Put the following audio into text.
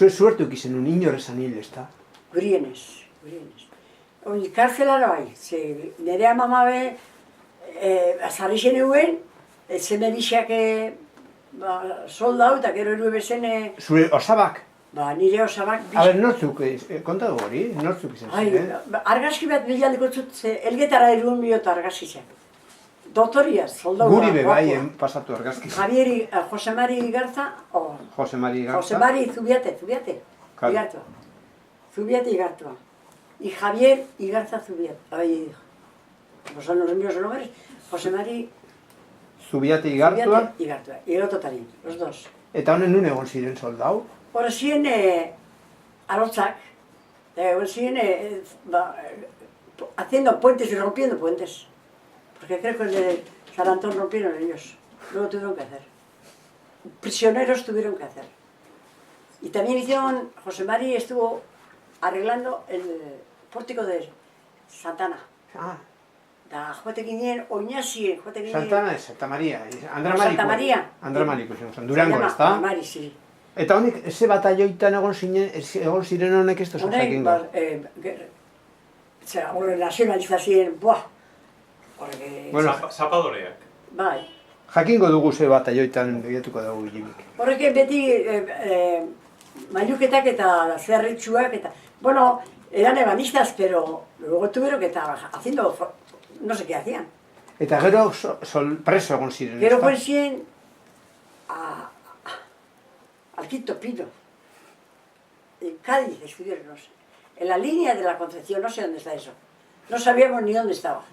Suertu ikizen un inor esan hil, ezta? Gurienez. Hori, karzelara bai, nire amamabe azarri zen eguen, zeme bixak soldau eta gero erue bezene... Zure osabak? Ba, nire osabak... Nortzuk, konta dugu hori, nortzuk izan ziren? Argazki bat bilaliko zut, elgetara eruen biota argazki zen. Dotoria, soldau... Guri be bai pasatu argazki. Jose Mari Igarza... Jose Mari Igarza? Jose Mari Zubiate. Igartua. Zubiate Igartua. Y Javier Igarza Zubiate. Ahí dijo. Son los míos nombres. Jose Mari... Zubiate Igartua? Igartua. Y el otro también, los dos. Eta honen nun egon ziren soldau? Hora ziren arotzak. Egon ziren haciendo puentes y rompiendo puentes. Porque creo que el de San Antón rompieron ellos. Luego tuvieron que hacer. Prisioneros tuvieron que hacer. Y también hicieron, José Mari estuvo arreglando el pórtico de Santana. Da joate ginen, oinazien, joate ginen... Santana ez, Santa Maria. Santa Maria. Andra Maliko zen, Durango, ez da? Mari, sí. Eta honek, ze batalloitan egon ziren honek ez tozu jakingo? Honek, nazionalizazien, buah. Zapadoreak. Bai. Jakingo dugu ze batalloitan begietuko dugu Jimik. Horrek beti mailuketak eta zerritxuak eta... Bueno, eran ebanistas, pero luego tuvieron que estar haciendo... No sé qué hacían. Eta gero preso egon ziren, ez da? Gero fue ziren al Quinto Pino. En Cádiz estuvieron, no sé. En la línea de la Concepción, no sé dónde está eso. No sabíamos ni dónde estaba.